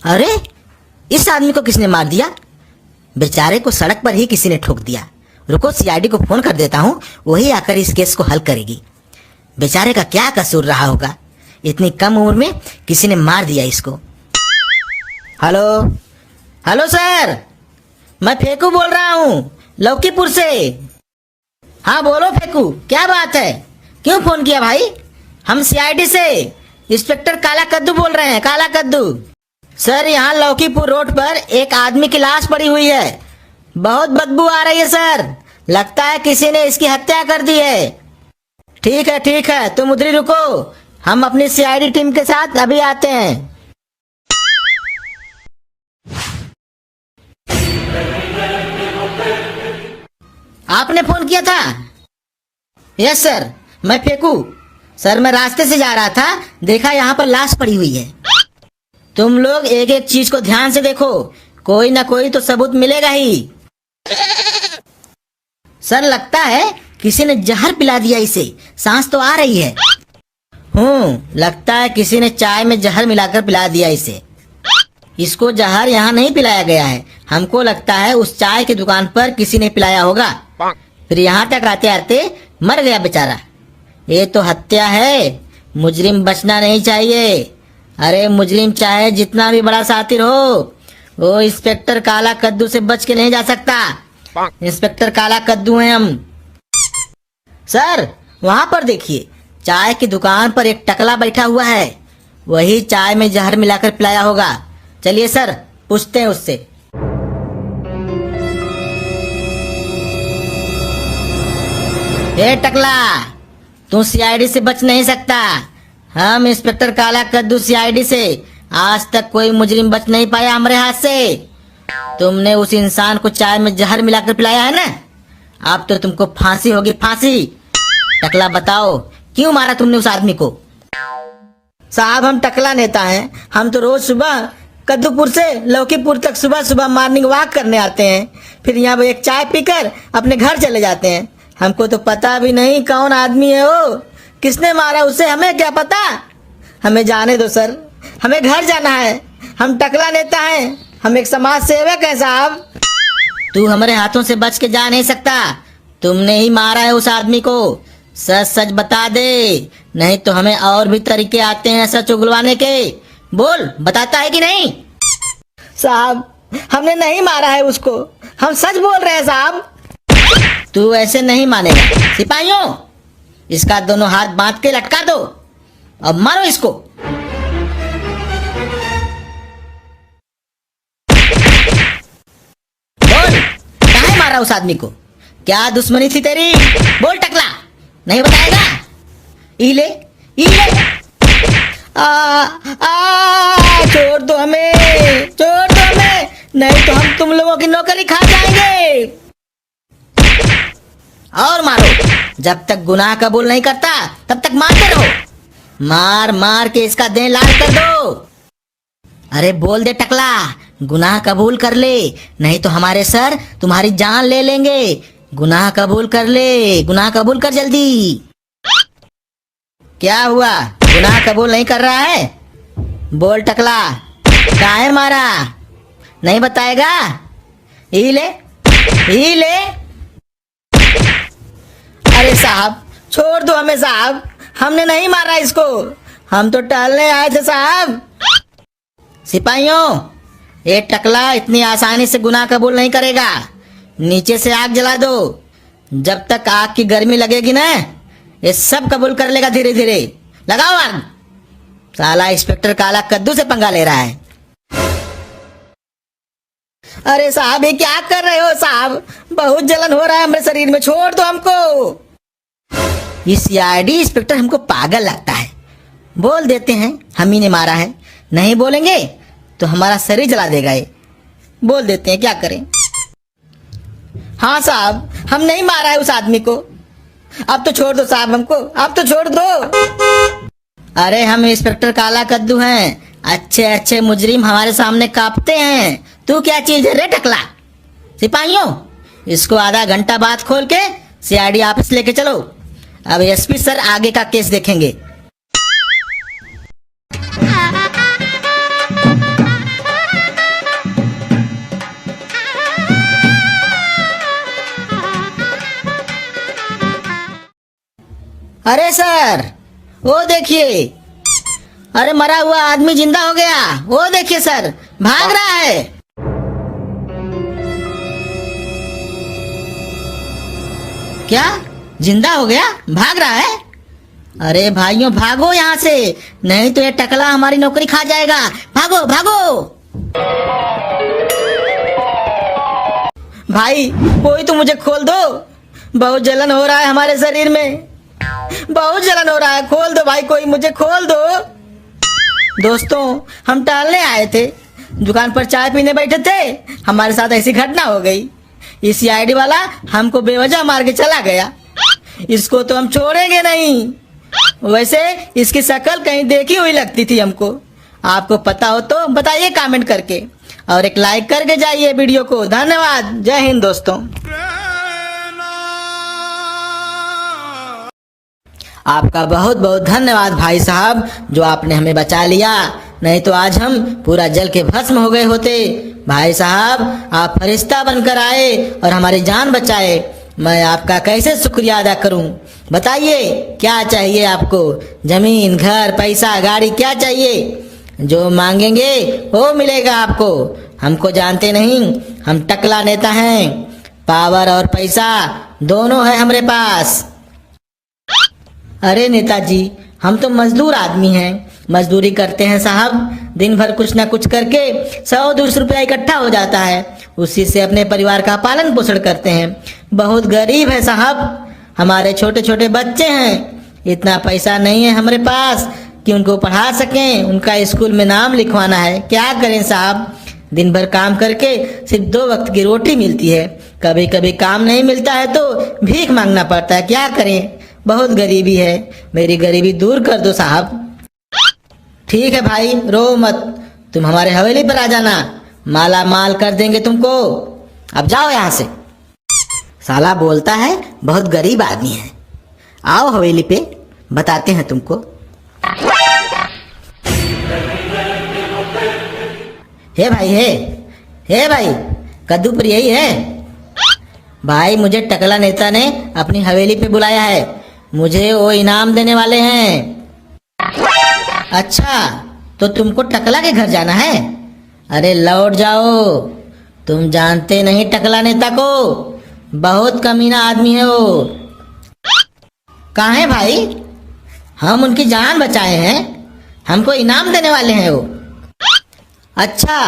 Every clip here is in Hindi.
अरे इस आदमी को किसने मार दिया? बेचारे को सड़क पर ही किसी ने ठोक दिया। रुको सीआईडी को फोन कर देता हूँ, वही आकर इस केस को हल करेगी। बेचारे का क्या कसूर रहा होगा, इतनी कम उम्र में किसी ने मार दिया इसको। हेलो हेलो सर, मैं फेकू बोल रहा हूँ लौकीपुर से। हाँ बोलो फेकू, क्या बात है, क्यों फोन किया भाई? हम सीआईडी से इंस्पेक्टर काला कद्दू बोल रहे हैं, काला कद्दू। सर यहाँ लौकीपुर रोड पर एक आदमी की लाश पड़ी हुई है, बहुत बदबू आ रही है सर, लगता है किसी ने इसकी हत्या कर दी है। ठीक है तुम उधर ही रुको, हम अपनी सीआईडी टीम के साथ अभी आते हैं। आपने फोन किया था? यस सर, मैं फेकू। सर मैं रास्ते से जा रहा था, देखा यहाँ पर लाश पड़ी हुई है। तुम लोग एक एक चीज को ध्यान से देखो, कोई ना कोई तो सबूत मिलेगा ही। सर लगता है किसी ने जहर पिला दिया इसे, सांस तो आ रही है। लगता है किसी ने चाय में जहर मिलाकर पिला दिया इसे। इसको जहर यहाँ नहीं पिलाया गया है, हमको लगता है उस चाय की दुकान पर किसी ने पिलाया होगा, फिर यहाँ तक आते आते मर गया बेचारा। ये तो हत्या है, मुजरिम बचना नहीं चाहिए। अरे मुजरिम चाहे जितना भी बड़ा सातिर हो, वो इंस्पेक्टर काला कद्दू से बच के नहीं जा सकता। इंस्पेक्टर काला कद्दू हैं हम। सर वहाँ पर देखिए, चाय की दुकान पर एक टकला बैठा हुआ है, वही चाय में जहर मिलाकर पिलाया होगा। चलिए सर पूछते हैं उससे। ए टकला, तू सीआईडी से बच नहीं सकता। हम इंस्पेक्टर काला कद्दू सीआईडी से, आज तक कोई मुजरिम बच नहीं पाया हमारे हाथ से। तुमने उस इंसान को चाय में जहर मिलाकर पिलाया है ना, अब तो तुमको फांसी होगी, फांसी। टकला बताओ क्यों मारा तुमने उस आदमी को? साहब हम टकला नेता हैं, हम तो रोज सुबह कद्दूपुर से लौकीपुर तक सुबह सुबह मॉर्निंग वॉक करने आते हैं, फिर यहाँ एक चाय पीकर अपने घर चले जाते हैं। हमको तो पता भी नहीं कौन आदमी है वो, किसने मारा उसे, हमें क्या पता। हमें जाने दो सर, हमें घर जाना है। हम टकला नेता हैं, हम एक समाज सेवक हैं साहब। तू हमारे हाथों से बच के जा नहीं सकता, तुमने ही मारा है उस आदमी को। सच सच बता दे, नहीं तो हमें और भी तरीके आते हैं सच उगलवाने के। बोल, बताता है कि नहीं? साहब हमने नहीं मारा है उसको, हम सच बोल रहे हैं साहब। तू ऐसे नहीं मानेगा। सिपाहियों, इसका दोनों हाथ बांध के लटका दो, अब मारो इसको। बोल, काहे मारा उस आदमी को, क्या दुश्मनी थी तेरी? बोल टकला, नहीं बताएगा? इले छोड़ दो हमें, छोड़ दो हमें, नहीं तो हम तुम लोगों की नौकरी खा जाएंगे। और मारो, जब तक गुनाह कबूल नहीं करता तब तक मारते रहो। मार मार के इसका देह लाल कर दो। अरे बोल दे टकला, गुनाह कबूल कर ले, नहीं तो हमारे सर तुम्हारी जान ले लेंगे। गुनाह कबूल कर ले, गुनाह कबूल कर जल्दी। क्या हुआ, गुनाह कबूल नहीं कर रहा है? बोल टकला, काहे मारा? नहीं बताएगा? ही ले। अरे साहब छोड़ दो हमें साहब, हमने नहीं मारा इसको, हम तो टहलने आए थे साहब। सिपाहियों, ये टकला इतनी आसानी से गुनाह कबूल नहीं करेगा, नीचे से आग जला दो, जब तक आग की गर्मी लगेगी ना, ये सब कबूल कर लेगा धीरे धीरे। लगाओ आग। साला इंस्पेक्टर काला कद्दू से पंगा ले रहा है। अरे साहब ये क्या कर रहे हो साहब, बहुत जलन हो रहा है हमारे शरीर में, छोड़ दो हमको। इस सीआईडी इंस्पेक्टर हमको पागल लगता है। बोल देते हैं हम ही ने मारा है, नहीं बोलेंगे तो हमारा शरीर जला देगा ये। बोल देते हैं, क्या करें। हाँ साहब हम नहीं मारा है उस आदमी को, अब तो छोड़ दो साहब हमको, अब तो छोड़ दो। अरे हम इंस्पेक्टर काला कद्दू हैं, अच्छे अच्छे मुजरिम हमारे सामने कांपते हैं, तू क्या चीज है रे टकला? सिपाहियों, इसको आधा घंटा बाद खोल के सीआईडी ऑफिस लेके चलो, अब एसपी सर आगे का केस देखेंगे। अरे सर, वो देखिए, अरे मरा हुआ आदमी जिंदा हो गया। वो देखिए सर, भाग रहा है। क्या जिंदा हो गया, भाग रहा है? अरे भाइयों भागो यहाँ से, नहीं तो ये टकला हमारी नौकरी खा जाएगा। भागो भागो। भाई कोई तो मुझे खोल दो, बहुत जलन हो रहा है हमारे शरीर में, बहुत जलन हो रहा है। खोल दो भाई, कोई मुझे खोल दो। दोस्तों हम टहलने आए थे, दुकान पर चाय पीने बैठे थे, हमारे साथ ऐसी घटना हो गई। ये सीआईडी वाला हमको बेवजह मार के चला गया। इसको तो हम छोड़ेंगे नहीं। वैसे इसकी शक्ल कहीं देखी हुई लगती थी हमको। आपको पता हो तो बताइए कमेंट करके, और एक लाइक करके जाइए वीडियो को। धन्यवाद। जय हिंद दोस्तों। आपका बहुत बहुत धन्यवाद भाई साहब, जो आपने हमें बचा लिया, नहीं तो आज हम पूरा जल के भस्म हो गए होते। भाई साहब आप फरिश्ता बनकर आए और हमारी जान बचाए। मैं आपका कैसे शुक्रिया अदा करूं? बताइए क्या चाहिए आपको? जमीन, घर, पैसा, गाड़ी, क्या चाहिए? जो मांगेंगे वो मिलेगा आपको। हमको जानते नहीं, हम टकला नेता हैं। पावर और पैसा दोनों है हमारे पास। अरे नेताजी, हम तो मजदूर आदमी हैं, मजदूरी करते हैं साहब। दिन भर कुछ ना कुछ करके 100-200 रुपया इकट्ठा हो जाता है, उसी से अपने परिवार का पालन पोषण करते हैं। बहुत गरीब है साहब, हमारे छोटे छोटे बच्चे हैं। इतना पैसा नहीं है हमारे पास कि उनको पढ़ा सकें, उनका स्कूल में नाम लिखवाना है। क्या करें साहब, दिन भर काम करके सिर्फ 2 वक्त की रोटी मिलती है। कभी कभी काम नहीं मिलता है तो भीख मांगना पड़ता है। क्या करें, बहुत गरीबी है। मेरी गरीबी दूर कर दो साहब। ठीक है भाई, रो मत, तुम हमारे हवेली पर आ जाना, माला माल कर देंगे तुमको। अब जाओ यहाँ से। साला बोलता है बहुत गरीब आदमी है। आओ हवेली पे, बताते हैं तुमको। हे भाई, हे भाई, कद्दूपुर यही है? भाई मुझे टकला नेता ने अपनी हवेली पे बुलाया है, मुझे वो इनाम देने वाले हैं। अच्छा, तो तुमको टकला के घर जाना है? अरे लौट जाओ, तुम जानते नहीं टकला नेता को, बहुत कमीना आदमी है वो। कहाँ है भाई? हम उनकी जान बचाए हैं, हमको इनाम देने वाले हैं वो। अच्छा,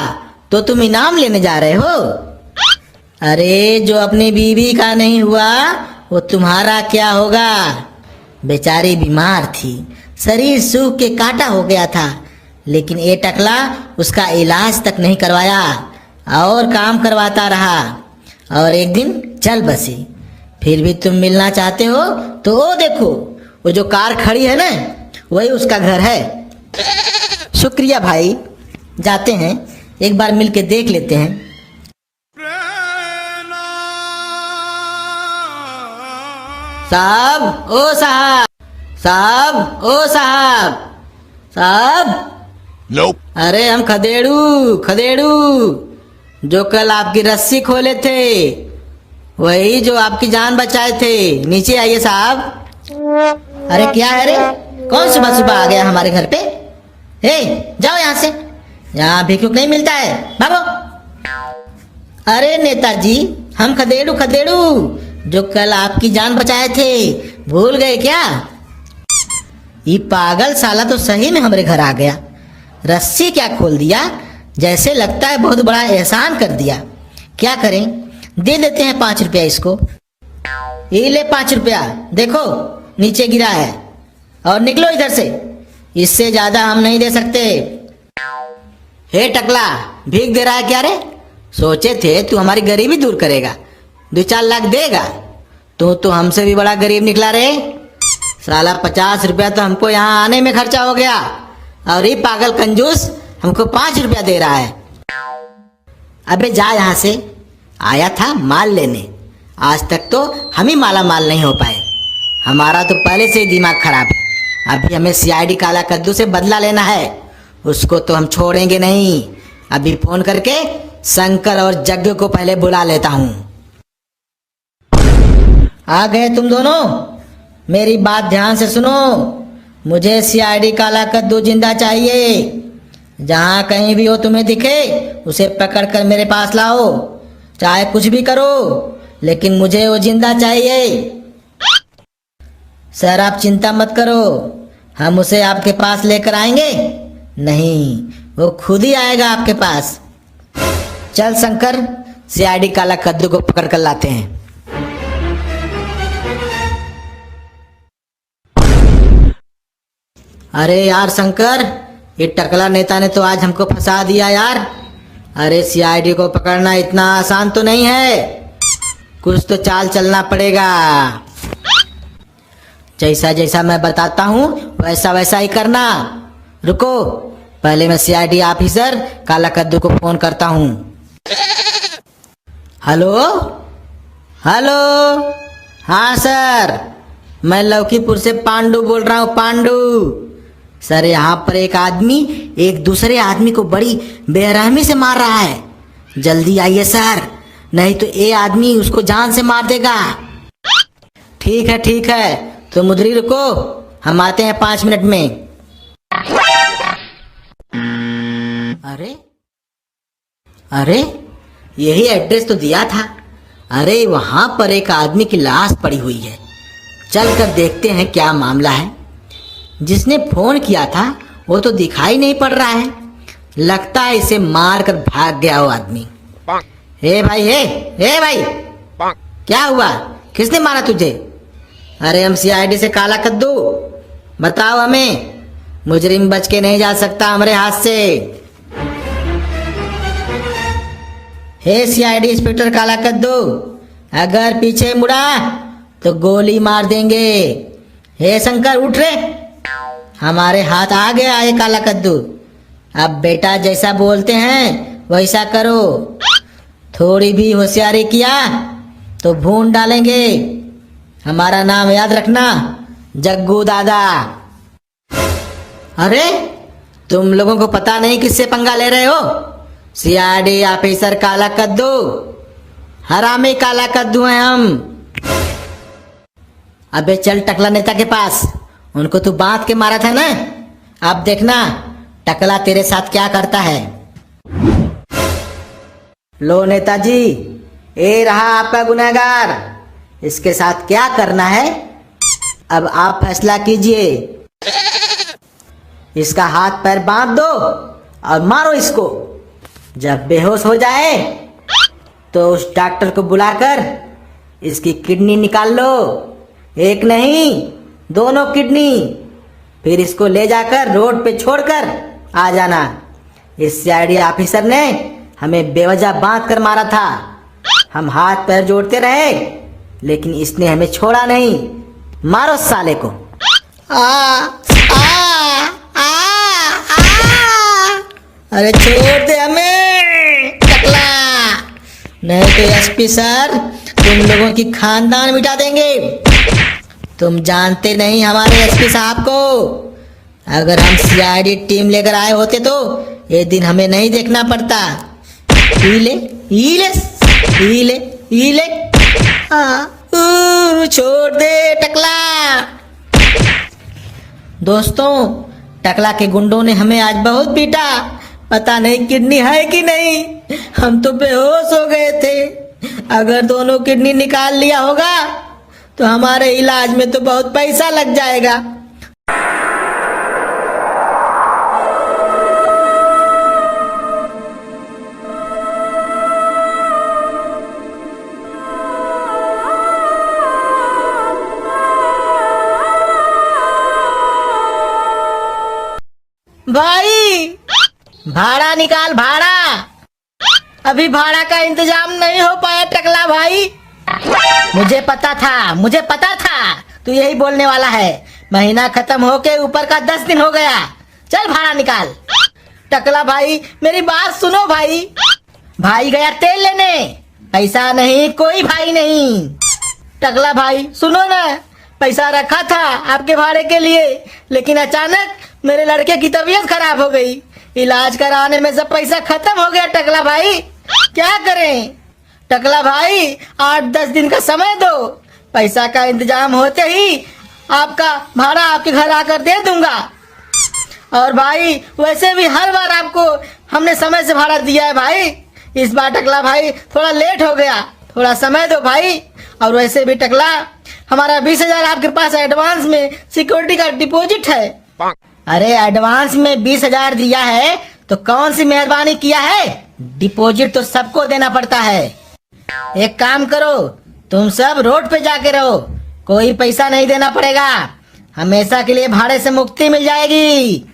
तो तुम इनाम लेने जा रहे हो? अरे जो अपनी बीवी का नहीं हुआ वो तुम्हारा क्या होगा? बेचारी बीमार थी, शरीर सूख के काटा हो गया था, लेकिन ये टकला उसका इलाज तक नहीं करवाया और काम करवाता रहा, और एक दिन चल बसी। फिर भी तुम मिलना चाहते हो तो वो देखो, वो जो कार खड़ी है ना, वही उसका घर है। शुक्रिया भाई, जाते हैं, एक बार मिल के देख लेते हैं। साहब, ओ साहब, साहब, ओ साहब, साहब। Nope. अरे हम खदेड़ू जो कल आपकी रस्सी खोले थे, वही जो आपकी जान बचाए थे। नीचे आइए साहब। अरे क्या है रे, कौन सुबह सुबह आ गया हमारे घर पे? हे जाओ यहाँ से, यहाँ भिक्षुक नहीं मिलता है, भागो। अरे नेताजी, हम खदेड़ू जो कल आपकी जान बचाए थे, भूल गए क्या? ये पागल साला तो सही में हमारे घर आ गया, रस्सी क्या खोल दिया, जैसे लगता है बहुत बड़ा एहसान कर दिया। क्या करें, दे देते हैं 5 रुपया इसको। ये ले 5 रुपया, देखो नीचे गिरा है, और निकलो इधर से, इससे ज्यादा हम नहीं दे सकते। हे टकला, भीख दे रहा है क्या रे? सोचे थे तू हमारी गरीबी दूर करेगा, 2-4 लाख देगा। तो हमसे भी बड़ा गरीब निकला रे। साला 50 रुपया तो हमको यहाँ आने में खर्चा हो गया, और ये पागल कंजूस हमको 5 रुपया दे रहा है। अबे जा यहाँ से, आया था माल लेने, आज तक तो हम ही माला माल नहीं हो पाए। हमारा तो पहले से ही दिमाग खराब है, अभी हमें सीआईडी काला कद्दू से बदला लेना है, उसको तो हम छोड़ेंगे नहीं। अभी फोन करके शंकर और जग्ग को पहले बुला लेता हूँ। आ गए तुम दोनों? मेरी बात ध्यान से सुनो। मुझे सीआईडी काला कद्दू जिंदा चाहिए। जहां कहीं भी हो तुम्हें दिखे उसे पकड़ कर मेरे पास लाओ, चाहे कुछ भी करो, लेकिन मुझे वो जिंदा चाहिए। सर आप चिंता मत करो, हम उसे आपके पास लेकर आएंगे। नहीं, वो खुद ही आएगा आपके पास। चल शंकर, सीआईडी काला कद्दू को पकड़ कर लाते हैं। अरे यार शंकर, ये टकला नेता ने तो आज हमको फंसा दिया यार। अरे सीआईडी को पकड़ना इतना आसान तो नहीं है, कुछ तो चाल चलना पड़ेगा। जैसा जैसा मैं बताता हूँ वैसा वैसा ही करना। रुको, पहले मैं सीआईडी ऑफिसर काला कद्दू को फोन करता हूँ। हेलो हेलो, हाँ सर, मैं लौकीपुर से पांडू बोल रहा हूँ, पांडू। सर यहाँ पर एक आदमी एक दूसरे आदमी को बड़ी बेरहमी से मार रहा है। जल्दी आइए सर, नहीं तो ये आदमी उसको जान से मार देगा। ठीक है, तो मुद्री रुको, हम आते हैं 5 मिनट में। अरे अरे, यही एड्रेस तो दिया था। अरे वहां पर एक आदमी की लाश पड़ी हुई है, चल कर देखते हैं क्या मामला है। जिसने फोन किया था वो तो दिखाई नहीं पड़ रहा है, लगता है इसे मार कर भाग गया वो आदमी। हे भाई, हे भाई, क्या हुआ? किसने मारा तुझे? अरे हम सीआईडी से काला कद्दू, बताओ हमें। मुजरिम बच के नहीं जा सकता हमारे हाथ से। हे सीआईडी इंस्पेक्टर काला कद्दू, अगर पीछे मुड़ा तो गोली मार देंगे। हे शंकर उठ रे, हमारे हाथ आ गया ये काला कद्दू। अब बेटा जैसा बोलते हैं वैसा करो, थोड़ी भी होशियारी किया तो भून डालेंगे। हमारा नाम याद रखना, जग्गू दादा। अरे तुम लोगों को पता नहीं किससे पंगा ले रहे हो? सीआईडी ऑफिसर काला कद्दू, हरामी काला कद्दू हैं हम। अबे चल टकला नेता के पास, उनको तू बांध के मारा था ना, अब देखना टकला तेरे साथ क्या करता है। लो नेताजी, ये रहा आपका गुनहगार, इसके साथ क्या करना है अब आप फैसला कीजिए। इसका हाथ पैर बांध दो और मारो इसको। जब बेहोश हो जाए तो उस डॉक्टर को बुलाकर इसकी किडनी निकाल लो, एक नहीं दोनों किडनी। फिर इसको ले जाकर रोड पे छोड़कर आ जाना। इस सीआईडी ऑफिसर ने हमें बेवजह बांध कर मारा था, हम हाथ पैर जोड़ते रहे लेकिन इसने हमें छोड़ा नहीं। मारो साले को। आ, आ, आ, आ, अरे छोड़ दे हमें टकला, नहीं तो एसपी सर तुम लोगों की खानदान मिटा देंगे। तुम जानते नहीं हमारे एसपी साहब को। अगर हम सीआईडी टीम लेकर आए होते तो ये दिन हमें नहीं देखना पड़ता। हीले हीले हीले हीले, छोड़ दे टकला। दोस्तों, टकला के गुंडों ने हमें आज बहुत पीटा, पता नहीं किडनी है कि नहीं। हम तो बेहोश हो गए थे। अगर दोनों किडनी निकाल लिया होगा तो हमारे इलाज में तो बहुत पैसा लग जाएगा। भाई भाड़ा निकाल, भाड़ा। अभी भाड़ा का इंतजाम नहीं हो पाया टकला भाई। मुझे पता था तू यही बोलने वाला है। महीना खत्म होके ऊपर का 10 दिन हो गया, चल भाड़ा निकाल। टकला भाई मेरी बात सुनो भाई। भाई गया तेल लेने, पैसा नहीं, कोई भाई नहीं। टकला भाई सुनो ना, पैसा रखा था आपके भाड़े के लिए, लेकिन अचानक मेरे लड़के की तबीयत खराब हो गई। इलाज कराने में सब पैसा खत्म हो गया टकला भाई, क्या करें? टकला भाई 8-10 दिन का समय दो, पैसा का इंतजाम होते ही आपका भाड़ा आपके घर आकर दे दूंगा। और भाई वैसे भी हर बार आपको हमने समय से भाड़ा दिया है भाई, इस बार टकला भाई थोड़ा लेट हो गया, थोड़ा समय दो भाई। और वैसे भी टकला हमारा 20,000 आपके पास एडवांस में सिक्योरिटी का डिपॉजिट है। अरे एडवांस में 20,000 दिया है तो कौन सी मेहरबानी किया है, डिपॉजिट तो सबको देना पड़ता है। एक काम करो, तुम सब रोड पे जाके रहो, कोई पैसा नहीं देना पड़ेगा, हमेशा के लिए भाड़े से मुक्ति मिल जाएगी।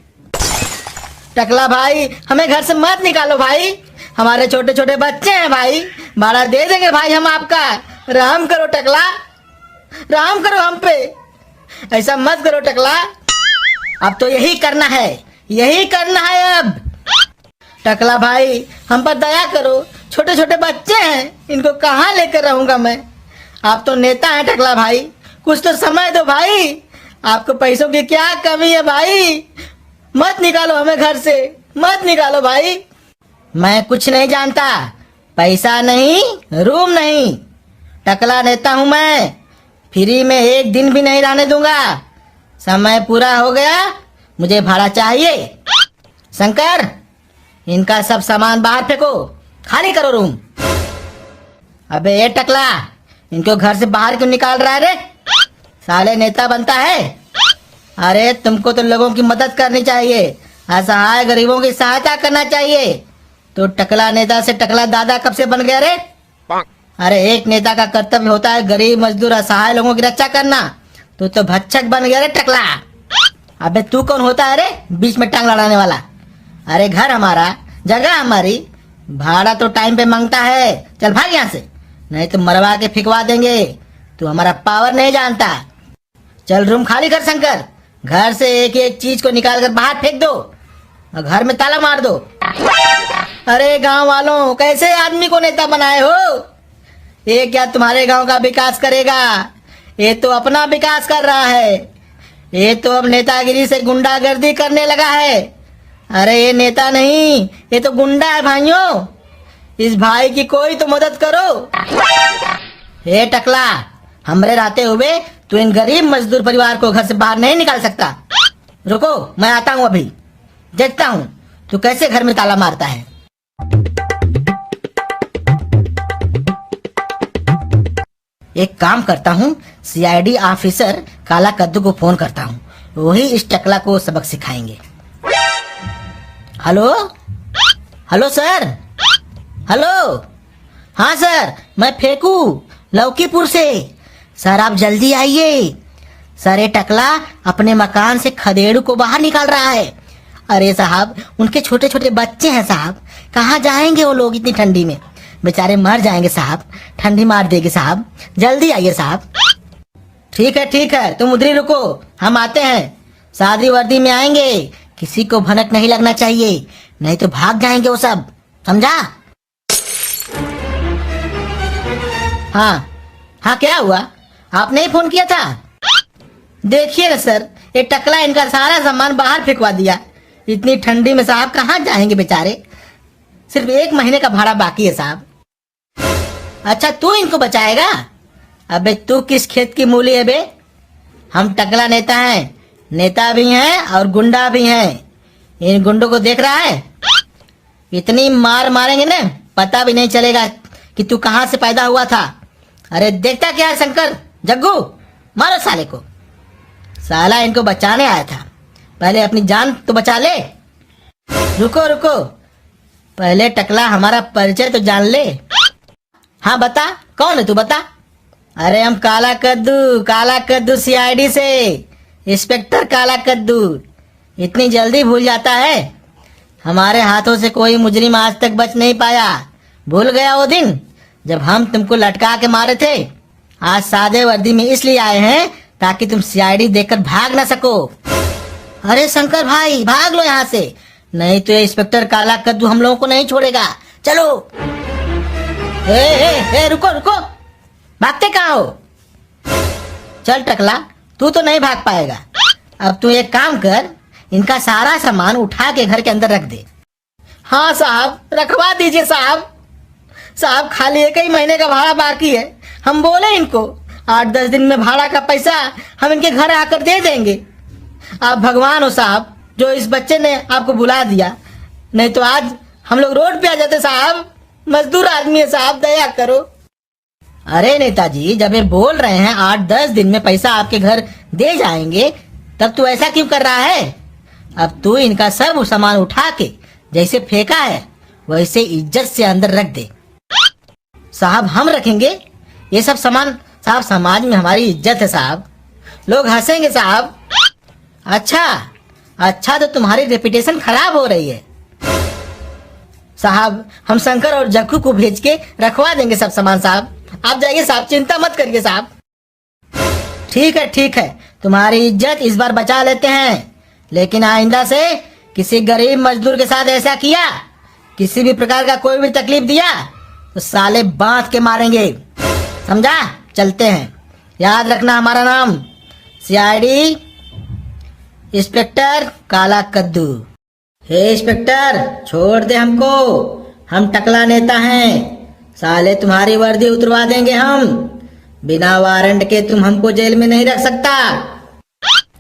टकला भाई हमें घर से मत निकालो भाई, हमारे छोटे छोटे बच्चे हैं भाई, भाड़ा दे देंगे भाई हम आपका। रहम करो टकला, रहम करो हम पे, ऐसा मत करो टकला। अब तो यही करना है, यही करना है अब। टकला भाई हम पर दया करो, छोटे छोटे बच्चे हैं, इनको कहाँ लेकर रहूंगा मैं। आप तो नेता हैं टकला भाई, कुछ तो समय दो भाई, आपको पैसों की क्या कमी है भाई। मत निकालो हमें घर से, मत निकालो भाई। मैं कुछ नहीं जानता, पैसा नहीं, रूम नहीं, टकला नेता हूं मैं, फ्री में एक दिन भी नहीं रहने दूंगा। समय पूरा हो गया, मुझे भाड़ा चाहिए। शंकर इनका सब सामान बाहर फेंको, खाली करो रूम। अबे ये टकला, इनको घर से बाहर क्यों निकाल रहा है रे, साले नेता बनता है। अरे तुमको तो लोगों की मदद करनी चाहिए, असहाय गरीबों की सहायता करना चाहिए। तो टकला नेता से टकला दादा कब से बन गया रे। अरे एक नेता का कर्तव्य होता है गरीब मजदूर असहाय लोगों की रक्षा करना, तो भक्षक बन गया रे टकला। अबे तू कौन होता है रे बीच में टांग लड़ाने वाला। अरे घर हमारा, जगह हमारी, भाड़ा तो टाइम पे मांगता है, चल भाग यहाँ से, नहीं तो मरवा के फिकवा देंगे। तू हमारा पावर नहीं जानता, चल रूम खाली कर शंकर, घर से एक एक चीज को निकाल कर बाहर फेंक दो और घर में ताला मार दो। अरे गांव वालों, कैसे आदमी को नेता बनाए हो, ये क्या तुम्हारे गांव का विकास करेगा, ये तो अपना विकास कर रहा है, ये तो अब नेतागिरी से गुंडागर्दी करने लगा है। अरे ये नेता नहीं, ये तो गुंडा है भाइयों, इस भाई की कोई तो मदद करो। हे टकला, हमरे रहते हुए तू इन गरीब मजदूर परिवार को घर से बाहर नहीं निकाल सकता। रुको मैं आता हूँ, अभी देखता हूँ तू कैसे घर में ताला मारता है। एक काम करता हूँ, सीआईडी ऑफिसर काला कद्दू को फोन करता हूँ, वही इस टकला को सबक सिखाएंगे। हेलो हेलो सर, हेलो, हाँ सर मैं फेंकू लौकीपुर से, सर आप जल्दी आइए। सर ये टकला अपने मकान से खदेड़ू को बाहर निकाल रहा है। अरे साहब उनके छोटे छोटे बच्चे हैं साहब, कहाँ जाएंगे वो लोग इतनी ठंडी में, बेचारे मर जाएंगे साहब, ठंडी मार देगी साहब, जल्दी आइए साहब। ठीक है तुम उधर ही रुको, हम आते हैं, सादरी वर्दी में आएंगे, किसी को भनक नहीं लगना चाहिए, नहीं तो भाग जाएंगे वो सब, समझा। हाँ क्या हुआ, आपने ही फोन किया था। देखिए ना सर, ये टकला इनका सारा सामान बाहर फेंकवा दिया, इतनी ठंडी में साहब कहाँ जाएंगे बेचारे, सिर्फ 1 महीने का भाड़ा बाकी है साहब। अच्छा तू इनको बचाएगा, अबे तू किस खेत की मूली है बे, हम टकला नेता हैं, नेता भी हैं और गुंडा भी हैं। इन गुंडों को देख रहा है, इतनी मार मारेंगे ना पता भी नहीं चलेगा कि तू कहाँ से पैदा हुआ था। अरे देखता क्या है शंकर, जग्गू मारो साले को, साला इनको बचाने आया था, पहले अपनी जान तो बचा ले। रुको पहले टकला हमारा परिचय तो जान ले। हाँ बता, कौन है तू बता। अरे हम काला कद्दू सीआईडी से, इंस्पेक्टर काला कद्दू। इतनी जल्दी भूल जाता है, हमारे हाथों से कोई मुजरिम आज तक बच नहीं पाया। भूल गया वो दिन जब हम तुमको लटका के मारे थे। आज सादे वर्दी में इसलिए आए हैं ताकि तुम सीआईडी देखकर भाग ना सको। अरे शंकर भाई भाग लो यहाँ से, नहीं तो ये इंस्पेक्टर काला कद्दू हम लोगों को नहीं छोड़ेगा। चलो। ए, रुको भागते कहाँ हो। चल टकला तू तो नहीं भाग पाएगा, अब तू एक काम कर, इनका सारा सामान उठा के घर के अंदर रख दे। हाँ साहब रखवा दीजिए साहब, खाली 1 ही महीने का भाड़ा बाकी है। हम बोले इनको 8-10 दिन में भाड़ा का पैसा हम इनके घर आकर दे देंगे। आप भगवान हो साहब, जो इस बच्चे ने आपको बुला दिया, नहीं तो आज हम लोग रोड पे आ जाते साहब। मजदूर आदमी है साहब, दया करो। अरे नेताजी, जब ये बोल रहे हैं 8-10 दिन में पैसा आपके घर दे जाएंगे, तब तू ऐसा क्यों कर रहा है? अब तू इनका सब सामान उठा के जैसे फेंका है वैसे इज्जत से अंदर रख दे। साहब हम रखेंगे ये सब सामान साहब, समाज में हमारी इज्जत है साहब, लोग हंसेंगे साहब। अच्छा तो तुम्हारी रेपुटेशन खराब हो रही है साहब। हम शंकर और जक्कू को भेज के रखवा देंगे सब सामान साहब, आप जाइए साहब, चिंता मत करिए साहब। ठीक है, तुम्हारी इज्जत इस बार बचा लेते हैं, लेकिन आइंदा से किसी गरीब मजदूर के साथ ऐसा किया, किसी भी प्रकार का कोई भी तकलीफ दिया तो साले बांध के मारेंगे, समझा? चलते हैं, याद रखना हमारा नाम सीआईडी इंस्पेक्टर काला कद्दू। हे इंस्पेक्टर, छोड़ दे हमको, हम टकला नेता हैं। साले तुम्हारी वर्दी उतरवा देंगे हम, बिना वारंट के तुम हमको जेल में नहीं रख सकता।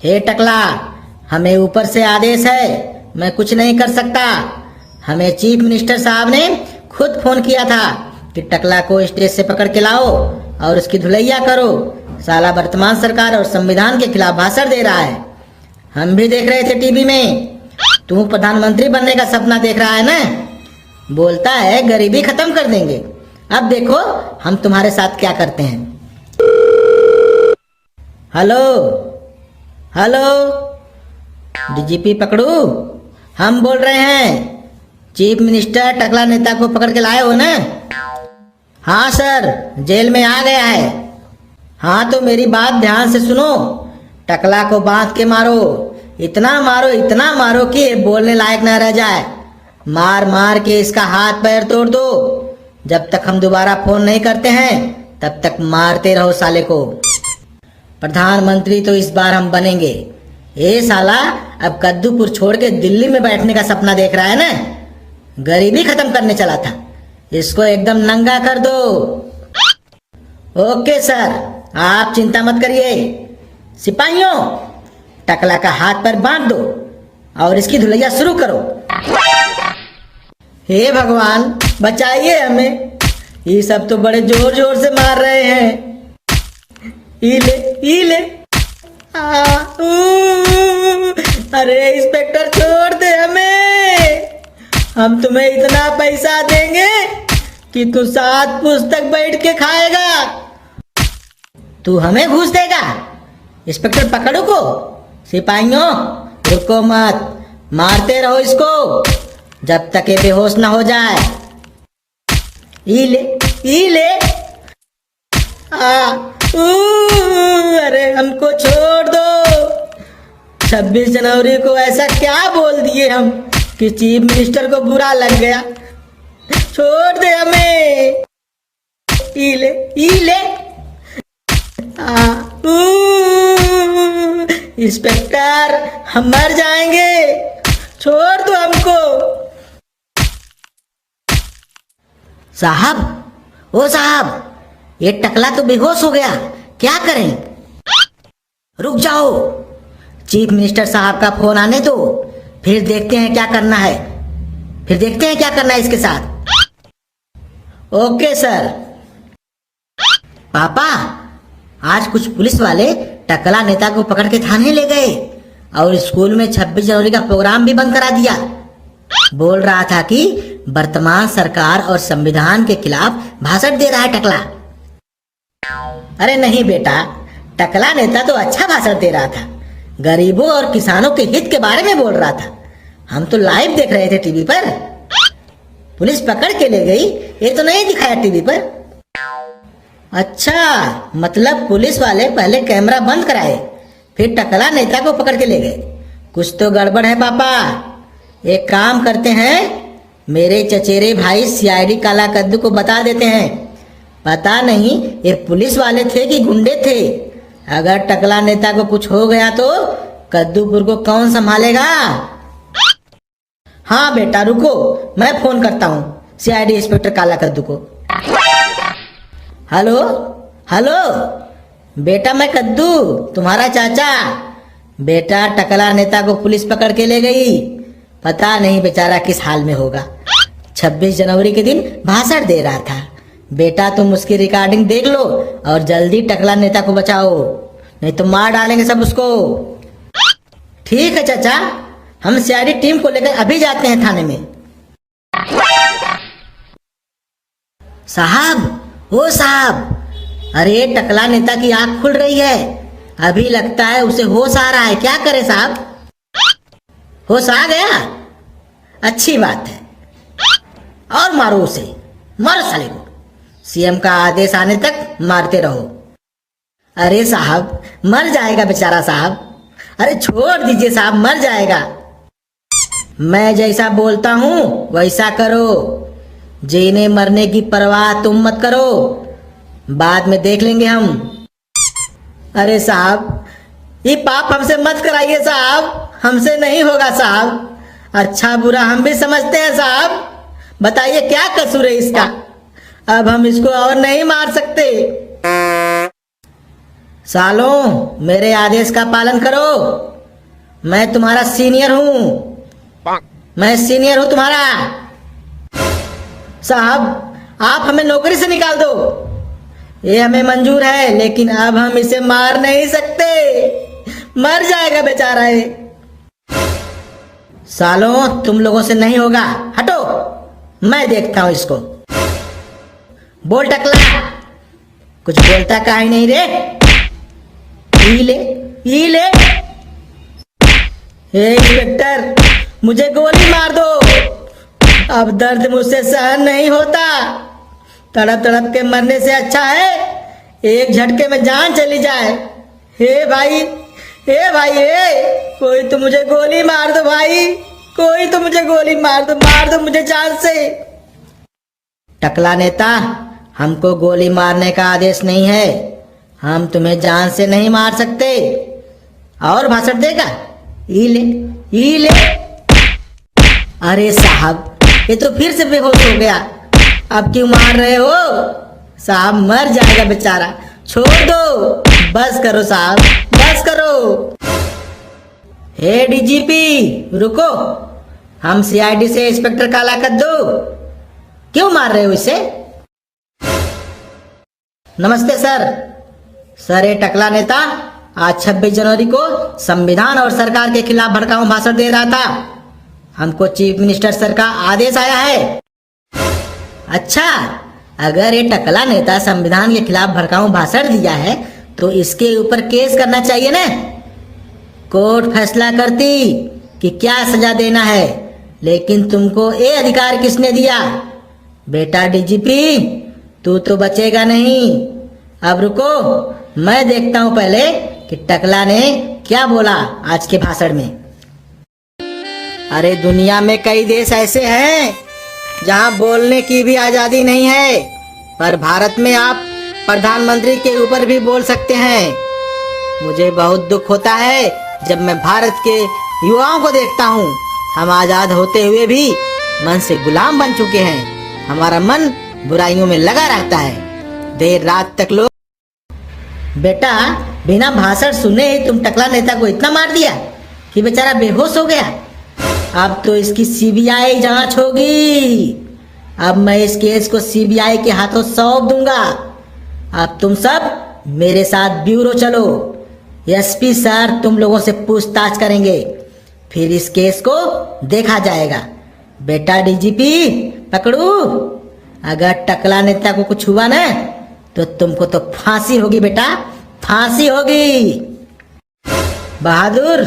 हे टकला, हमें ऊपर से आदेश है, मैं कुछ नहीं कर सकता। हमें चीफ मिनिस्टर साहब ने खुद फोन किया था कि टकला को स्टेज से पकड़ के लाओ और उसकी धुलैया करो। साला वर्तमान सरकार और संविधान के खिलाफ भाषण दे रहा है। हम भी देख रहे थे टीवी में, तू प्रधानमंत्री बनने का सपना देख रहा है ना, बोलता है गरीबी खत्म कर देंगे। अब देखो हम तुम्हारे साथ क्या करते हैं। हेलो डीजीपी पकड़ू, हम बोल रहे हैं। चीफ मिनिस्टर टकला नेता को पकड़ के लाए हो ना? हाँ सर, जेल में आ गया है। हाँ तो मेरी बात ध्यान से सुनो, टकला को बांध के मारो, इतना मारो कि बोलने लायक न रह जाए। मार के इसका हाथ पैर तोड़ दो। जब तक हम दोबारा फोन नहीं करते हैं तब तक मारते रहो साले को। प्रधानमंत्री तो इस बार हम बनेंगे। ये साला अब कद्दूपुर छोड़ के दिल्ली में बैठने का सपना देख रहा है ना, गरीबी खत्म करने चला था, इसको एकदम नंगा कर दो। ओके सर, आप चिंता मत करिए। सिपाहियों, टकला का हाथ पर बांध दो और इसकी धुलैया शुरू करो। हे भगवान, बचाइए हमें, ये सब तो बड़े जोर से मार रहे हैं। ले अरे इंस्पेक्टर, छोड़ दे हमें, हम तुम्हें इतना पैसा देंगे कि तू 7 पुस्तक बैठ के खाएगा। तू हमें घूस देगा? इंस्पेक्टर पकड़ो को। सिपाहियों रुको मत, मारते रहो इसको जब तक ये बेहोश ना हो जाए। ई ले अरे हमको छोड़ दो। 26 जनवरी को ऐसा क्या बोल दिए हम कि चीफ मिनिस्टर को बुरा लग गया? छोड़ दे हमें। ई ले इंस्पेक्टर, हम मर जाएंगे, छोड़ दो हमको। साहब, ये टकला तो बेहोश हो गया, क्या करें? रुक जाओ, चीफ मिनिस्टर साहब का फोन आने दो, फिर देखते हैं क्या करना है इसके साथ। Okay sir. पापा, आज कुछ पुलिस वाले टकला नेता को पकड़ के थाने ले गए और स्कूल में 26 जनवरी का प्रोग्राम भी बंद करा दिया। बोल रहा था कि वर्तमान सरकार और संविधान के खिलाफ भाषण दे रहा है टकला। अरे नहीं बेटा, टकला नेता तो अच्छा भाषण दे रहा था, गरीबों और किसानों के हित के बारे में बोल रहा था। हम तो लाइव देख रहे थे टीवी पर। पुलिस पकड़ के ले गई, ये तो नहीं दिखाया टीवी पर। अच्छा, मतलब पुलिस वाले पहले कैमरा बंद कराए, फिर टकला नेता को पकड़ के ले गए। कुछ तो गड़बड़ है पापा। एक काम करते हैं, मेरे चचेरे भाई सीआईडी काला कद्दू को बता देते हैं। पता नहीं ये पुलिस वाले थे कि गुंडे थे। अगर टकला नेता को कुछ हो गया तो कद्दूपुर को कौन संभालेगा? हाँ बेटा रुको, मैं फोन करता हूँ सीआईडी इंस्पेक्टर काला कद्दू को। हेलो, बेटा मैं कद्दू, तुम्हारा चाचा। बेटा टकला नेता को पुलिस पकड़ के ले गई, पता नहीं बेचारा किस हाल में होगा। 26 जनवरी के दिन भाषण दे रहा था। बेटा तुम उसकी रिकॉर्डिंग देख लो और जल्दी टकला नेता को बचाओ, नहीं तो मार डालेंगे सब उसको। ठीक है चाचा, हम सीआईडी टीम को लेकर अभी जाते हैं थाने में। साहब, ओ साहब, अरे टकला नेता की आंख खुल रही है, अभी लगता है उसे होश आ रहा है। क्या करे साहब? होश आ गया? अच्छी बात है, और मारो उसे, मारो साले को। सीएम का आदेश आने तक मारते रहो। अरे साहब, मर जाएगा बेचारा साहब। अरे छोड़ दीजिए साहब, मर जाएगा। मैं जैसा बोलता हूं वैसा करो, जीने मरने की परवाह तुम मत करो, बाद में देख लेंगे हम। अरे साहब, ये पाप हमसे मत कराइए साहब, हमसे नहीं होगा साहब। अच्छा बुरा हम भी समझते हैं साहब, बताइए क्या कसूर है इसका? अब हम इसको और नहीं मार सकते। सालों, मेरे आदेश का पालन करो, मैं तुम्हारा सीनियर हूं, मैं सीनियर हूं तुम्हारा। साहब, आप हमें नौकरी से निकाल दो, ये हमें मंजूर है, लेकिन अब हम इसे मार नहीं सकते, मर जाएगा बेचारा है। सालों, तुम लोगों से नहीं होगा, हटो, मैं देखता हूं इसको। बोल टकला, कुछ बोलता काहे नहीं रे? ई ले, ई ले। हे इंस्पेक्टर, मुझे गोली मार दो, अब दर्द मुझसे सहन नहीं होता। तड़प तड़प के मरने से अच्छा है एक झटके में जान चली जाए। हे भाई, हे भाई, हे कोई तो मुझे गोली मार दो भाई, कोई तो मुझे गोली मार दो मुझे जान से। टकला नेता, हमको गोली मारने का आदेश नहीं है, हम तुम्हें जान से नहीं मार सकते। और भाषण देगा? ई ले, ई ले। अरे साहब, ये तो फिर से बेहोश हो गया, अब क्यों मार रहे हो? साहब मर जाएगा बेचारा, छोड़ दो, बस करो साहब, बस करो। हे डीजीपी रुको, हम सीआईडी से इंस्पेक्टर काला कद्दू, क्यों मार रहे हो इसे? नमस्ते सर। सर, ये टकला नेता आज 26 जनवरी को संविधान और सरकार के खिलाफ भड़काऊ भाषण दे रहा था, हमको चीफ मिनिस्टर सर का आदेश आया है। अच्छा, अगर ये टकला नेता संविधान के खिलाफ भड़काऊ भाषण दिया है तो इसके ऊपर केस करना चाहिए ना? कोर्ट फैसला करती कि क्या सजा देना है, लेकिन तुमको ये अधिकार किसने दिया? बेटा डीजीपी, तू तो बचेगा नहीं। अब रुको, मैं देखता हूं पहले कि टकला ने क्या बोला आज के भाषण में। अरे दुनिया में कई देश ऐसे हैं जहां बोलने की भी आजादी नहीं है, पर भारत में आप प्रधानमंत्री के ऊपर भी बोल सकते हैं। मुझे बहुत दुख होता है जब मैं भारत के युवाओं को देखता हूं, हम आजाद होते हुए भी मन से गुलाम बन चुके हैं, हमारा मन बुराइयों में लगा रहता है, देर रात तक लोग। बेटा, बिना भाषण सुने ही तुम टकला नेता को इतना मार दिया कि बेचारा बेहोश हो गया। अब तो इसकी सीबीआई जांच होगी, अब मैं इस केस को सीबीआई के हाथों सौंप दूंगा। अब तुम सब मेरे साथ ब्यूरो चलो, एसपी सर तुम लोगों से पूछताछ करेंगे, फिर इस केस को देखा जाएगा। बेटा डीजीपी पकड़ू, अगर टकला नेता को कुछ हुआ ना तो तुमको तो फांसी होगी बेटा, फांसी होगी। बहादुर,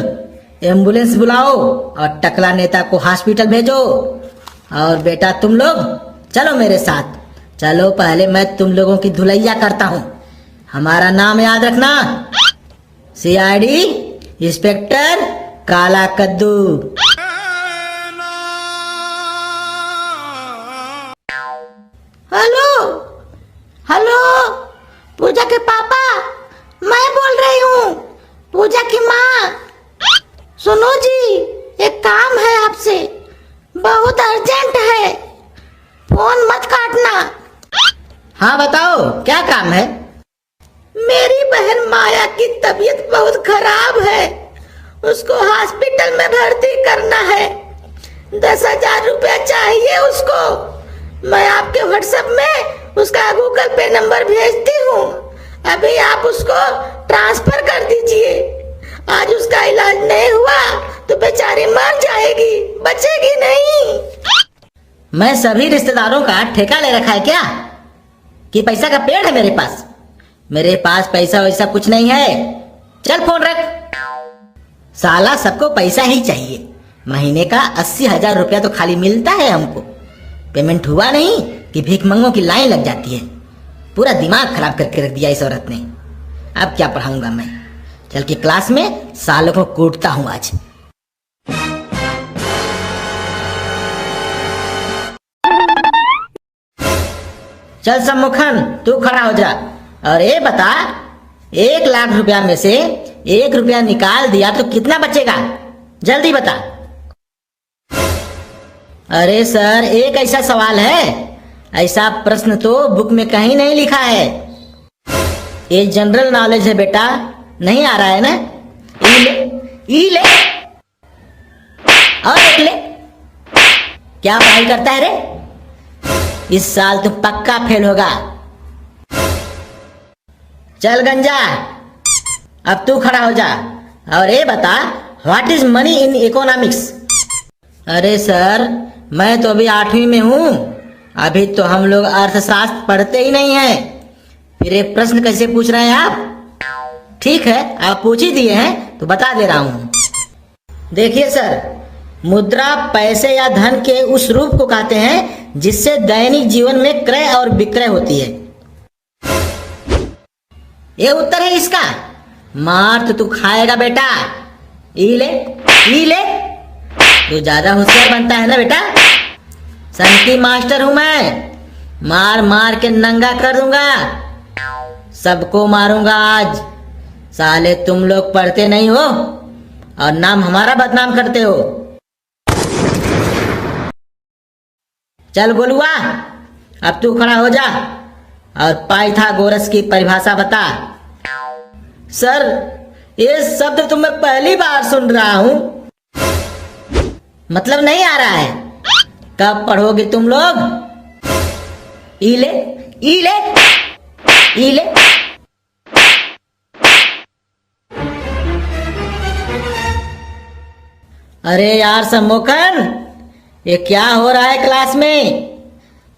एम्बुलेंस बुलाओ और टकला नेता को हॉस्पिटल भेजो। और बेटा तुम लोग चलो मेरे साथ, चलो पहले मैं तुम लोगों की धुलैया करता हूँ। हमारा नाम याद रखना, सीआईडी इंस्पेक्टर काला कद्दू। हेलो हेलो, पूजा के पापा, मैं बोल रही हूँ, पूजा की माँ। सुनो जी, एक काम है आपसे, बहुत अर्जेंट है, फोन मत काटना। हाँ बताओ, क्या काम है? मेरी बहन माया की तबीयत बहुत खराब है, उसको हॉस्पिटल में भर्ती करना है। 10,000 रुपया चाहिए उसको। मैं आपके व्हाट्सएप में उसका गूगल पे नंबर भेजती हूँ, अभी आप उसको ट्रांसफर कर दीजिए। आज उसका इलाज नहीं हुआ तो बेचारी मर जाएगी, बचेगी नहीं। मैं सभी रिश्तेदारों का ठेका ले रखा है क्या कि पैसा का पेड़ है मेरे पास? मेरे पास पैसा वैसा कुछ नहीं है। चल फोन रख। साला सबको पैसा ही चाहिए। महीने का 80,000 रुपया तो खाली मिलता है हमको। पेमेंट हुआ नहीं कि भीख मंगों की लाइन लग जाती है। पूरा दिमाग खराब करके रख दिया इस औरत ने। अब क्या पढ़ाऊंगा मैं? चल के क्लास में सालों को कूटता हूं आज। चल सम्मुखन, तू खड़ा हो जा और ये बता, 1 लाख रुपया में से 1 रुपया निकाल दिया तो कितना बचेगा? जल्दी बता। अरे सर, एक ऐसा सवाल है, ऐसा प्रश्न तो बुक में कहीं नहीं लिखा है। ये जनरल नॉलेज है बेटा, नहीं आ रहा है ना? ई ले और एक ले। क्या पढ़ाई करता है रे? इस साल तो पक्का फेल होगा। चल गंजा, अब तू खड़ा हो जा और ये बता, what is money in economics? अरे सर, मैं तो अभी 8वीं में हूँ, अभी तो हम लोग अर्थशास्त्र पढ़ते ही नहीं है। फिर ये प्रश्न कैसे पूछ रहे हैं आप? ठीक है, आप पूछ ही दिए हैं तो बता दे रहा हूँ। देखिए सर, मुद्रा पैसे या धन के उस रूप को कहते हैं जिससे दैनिक जीवन में क्रय और विक्रय होती है। ये उत्तर है इसका। मार तो तू खाएगा बेटा। ई ले। तू ज्यादा होशियार बनता है ना बेटा। संकी मास्टर हूं मैं, मार मार के नंगा कर दूंगा। सबको मारूंगा आज। साले तुम लोग पढ़ते नहीं हो और नाम हमारा बदनाम करते हो। चल गोलुआ, अब तू खड़ा हो जा और पाइथागोरस की परिभाषा बता। सर, ये शब्द तो मैं पहली बार सुन रहा हूं। मतलब नहीं आ रहा है? कब पढ़ोगे तुम लोग? ई ले। अरे यार सम्मोखन, ये क्या हो रहा है क्लास में?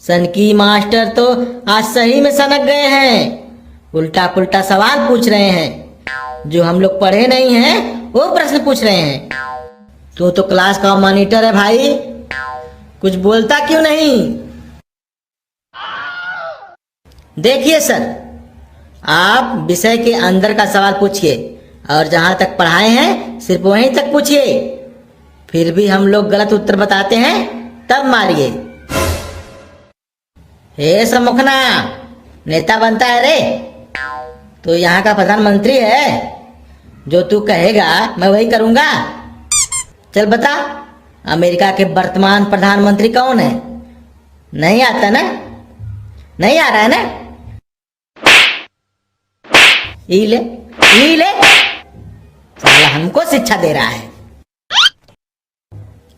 सनकी मास्टर तो आज सही में सनक गए हैं। उल्टा पुल्टा सवाल पूछ रहे हैं, जो हम लोग पढ़े नहीं हैं वो प्रश्न पूछ रहे हैं। तू तो क्लास का मॉनिटर है भाई, कुछ बोलता क्यों नहीं? देखिए सर, आप विषय के अंदर का सवाल पूछिए और जहां तक पढ़ाए हैं सिर्फ वहीं तक पूछिए। फिर भी हम लोग गलत उत्तर बताते हैं तब मारिए। हे सम्मुखना, नेता बनता है रे? तो यहाँ का प्रधानमंत्री है, जो तू कहेगा मैं वही करूंगा। चल बता, अमेरिका के वर्तमान प्रधानमंत्री कौन है? नहीं आता ना? नहीं आ रहा है ना? ई ले। साला हमको शिक्षा दे रहा है।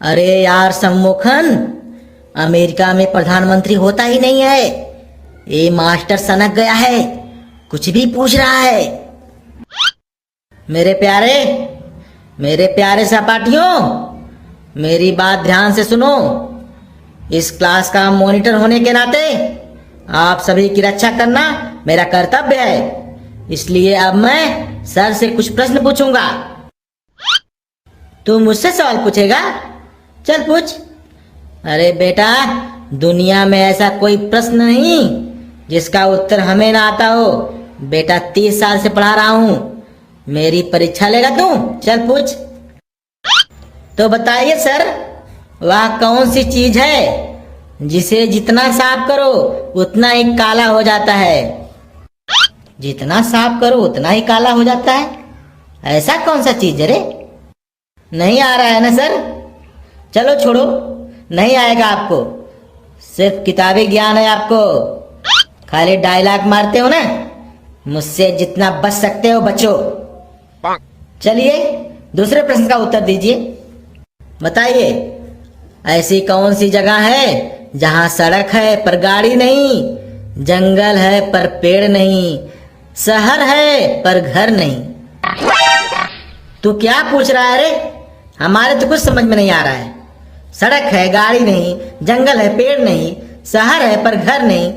अरे यार सम्मुखन, अमेरिका में प्रधानमंत्री होता ही नहीं है। ये मास्टर सनक गया है, कुछ भी पूछ रहा है। मेरे प्यारे सहपाठियों, मेरी बात ध्यान से सुनो। इस क्लास का मॉनिटर होने के नाते आप सभी की रक्षा करना मेरा कर्तव्य है। इसलिए अब मैं सर से कुछ प्रश्न पूछूंगा। तू मुझसे सवाल पूछेगा? चल पूछ। अरे बेटा, दुनिया में ऐसा कोई प्रश्न नहीं जिसका उत्तर हमें ना आता हो। बेटा 30 साल से पढ़ा रहा हूं, मेरी परीक्षा लेगा तू? चल पूछ। तो बताइए सर, वह कौन सी चीज है जिसे जितना साफ करो उतना ही काला हो जाता है? जितना साफ करो उतना ही काला हो जाता है? ऐसा कौन सा चीज है रे? नहीं आ रहा है ना सर? चलो छोड़ो, नहीं आएगा आपको। सिर्फ किताबी ज्ञान है आपको, खाली डायलॉग मारते हो ना। मुझसे जितना बच सकते हो बचो। चलिए दूसरे प्रश्न का उत्तर दीजिए। बताइए, ऐसी कौन सी जगह है जहां सड़क है पर गाड़ी नहीं, जंगल है पर पेड़ नहीं, शहर है पर घर नहीं? तू क्या पूछ रहा है रे? हमारे तो कुछ समझ में नहीं आ रहा है। सड़क है, गाड़ी नहीं, जंगल है, पेड़ नहीं, शहर है पर घर नहीं।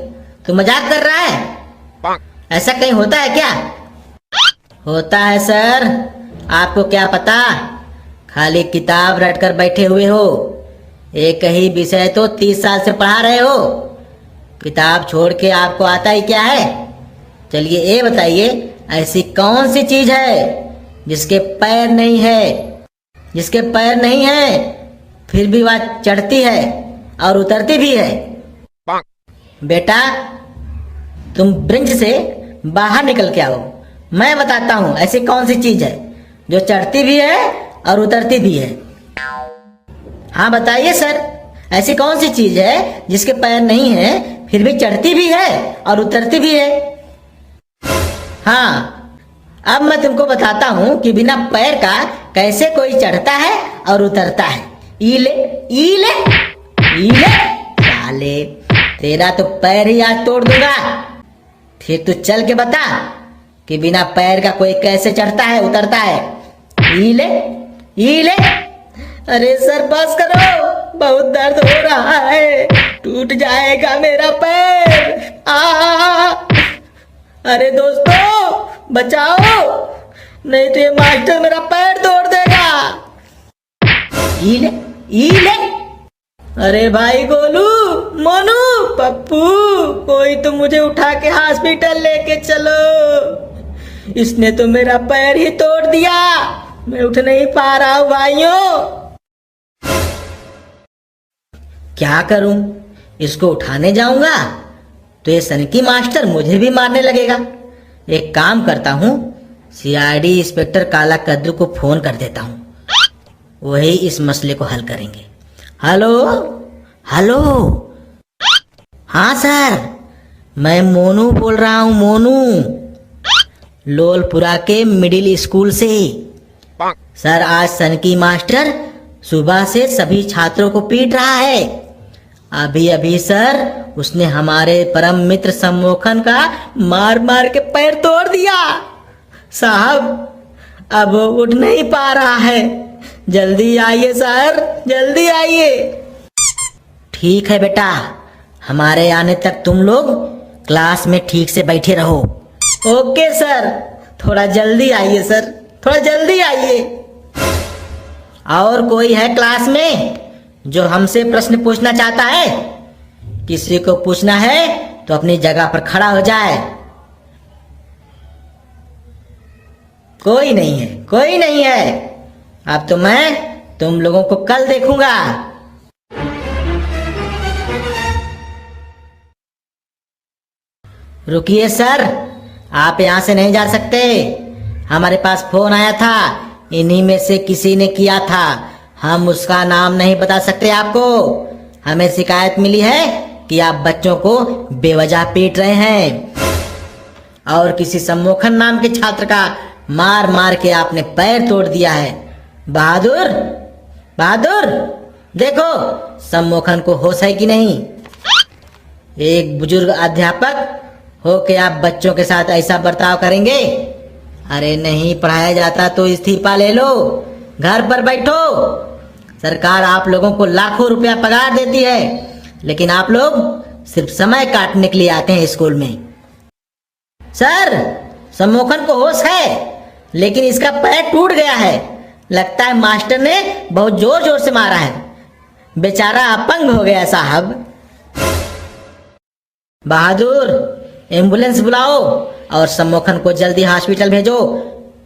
तू मजाक कर रहा है? ऐसा कहीं होता है क्या? होता है सर, आपको क्या पता? खाली किताब रट कर बैठे हुए हो। एक ही विषय तो 30 साल से पढ़ा रहे हो। किताब छोड़ के आपको आता ही क्या है? चलिए ये बताइए, ऐसी कौन सी चीज है जिसके पैर नहीं है, जिसके पैर नहीं है फिर भी वह चढ़ती है और उतरती भी है? बेटा, तुम ब्रिंच से बाहर निकल के आओ। मैं बताता हूँ ऐसी कौन सी चीज है जो चढ़ती भी है और उतरती भी है। हाँ बताइए सर, ऐसी कौन सी चीज है जिसके पैर नहीं है फिर भी चढ़ती भी है और उतरती भी है? हाँ, अब मैं तुमको बताता हूँ कि बिना पैर का कैसे कोई चढ़ता है और उतरता है। ईले ईले ईले, साले तेरा तो पैर ही आज तोड़ दूंगा। फिर तू चल के बता कि बिना पैर का कोई कैसे चढ़ता है उतरता है। ईले ईले। अरे सर बस करो, बहुत दर्द हो रहा है, टूट जाएगा मेरा पैर। अरे दोस्तों बचाओ, नहीं तो ये मास्टर मेरा पैर तोड़ देगा। ईले ईले। अरे भाई गोलू, मोनू, पप्पू, कोई तो मुझे उठा के हॉस्पिटल लेके चलो। इसने तो मेरा पैर ही तोड़ दिया, मैं उठ नहीं पा रहा हूँ भाइयों। क्या करूं? इसको उठाने जाऊंगा तो ये सनकी मास्टर मुझे भी मारने लगेगा। एक काम करता हूं, सीआईडी इंस्पेक्टर काला कद्दू को फोन कर देता हूं, वही इस मसले को हल करेंगे। Hello hello. हाँ सर, मैं मोनू बोल रहा हूँ, मोनू, लोलपुरा के मिडिल स्कूल से। सर आज सनकी मास्टर सुबह से सभी छात्रों को पीट रहा है। अभी अभी सर उसने हमारे परम मित्र सम्मोहन का मार मार के पैर तोड़ दिया। साहब अब वो उठ नहीं पा रहा है, जल्दी आइए सर, जल्दी आइए। ठीक है बेटा, हमारे आने तक तुम लोग क्लास में ठीक से बैठे रहो। ओके सर, थोड़ा जल्दी आइए सर, थोड़ा जल्दी आइए। और कोई है क्लास में जो हमसे प्रश्न पूछना चाहता है? किसी को पूछना है तो अपनी जगह पर खड़ा हो जाए। कोई नहीं है, कोई नहीं है। अब तो मैं तुम लोगों को कल देखूंगा। रुकिए सर, आप यहां से नहीं जा सकते। हमारे पास फोन आया था, इन्हीं में से किसी ने किया था। हम उसका नाम नहीं बता सकते आपको। हमें शिकायत मिली है कि आप बच्चों को बेवजह पीट रहे हैं और किसी सम्मोहन नाम के छात्र का मार मार के आपने पैर तोड़ दिया है। बहादुर, बहादुर, देखो सम्मोहन को होश है कि नहीं? एक बुजुर्ग अध्यापक हो के आप बच्चों के साथ ऐसा बर्ताव करेंगे? अरे नहीं पढ़ाया जाता तो इस्तीफा ले लो, घर पर बैठो। सरकार आप लोगों को लाखों रुपया पगार देती है, लेकिन आप लोग सिर्फ समय काटने के लिए आते हैं स्कूल में। सर सम्मोहन को होश है, लेकिन इसका पैर टूट गया है। लगता है मास्टर ने बहुत जोर जोर से मारा है, बेचारा अपंग हो गया साहब। बहादुर, एम्बुलेंस बुलाओ और सम्मोहन को जल्दी हॉस्पिटल भेजो,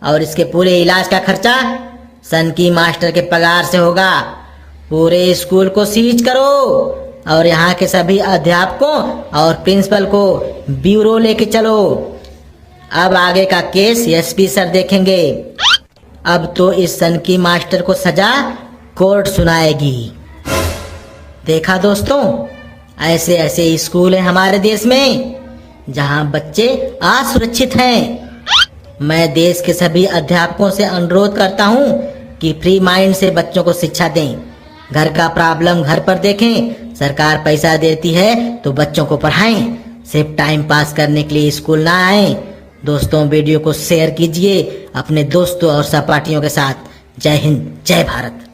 और इसके पूरे इलाज का खर्चा सनकी मास्टर के पगार से होगा। पूरे स्कूल को सीज करो और यहाँ के सभी अध्यापकों और प्रिंसिपल को ब्यूरो लेके चलो। अब आगे का केस एसपी सर देखेंगे। अब तो इस सनकी मास्टर को सजा कोर्ट सुनाएगी। देखा दोस्तों, ऐसे ऐसे स्कूल हैं हमारे देश में जहां बच्चे असुरक्षित हैं। मैं देश के सभी अध्यापकों से अनुरोध करता हूं कि फ्री माइंड से बच्चों को शिक्षा दें। घर का प्रॉब्लम घर पर देखें। सरकार पैसा देती है तो बच्चों को पढ़ाएं। सिर्फ टाइम पास करने के लिए स्कूल ना आए। दोस्तों, वीडियो को शेयर कीजिए अपने दोस्तों और सहपाठियों के साथ। जय हिंद, जय भारत।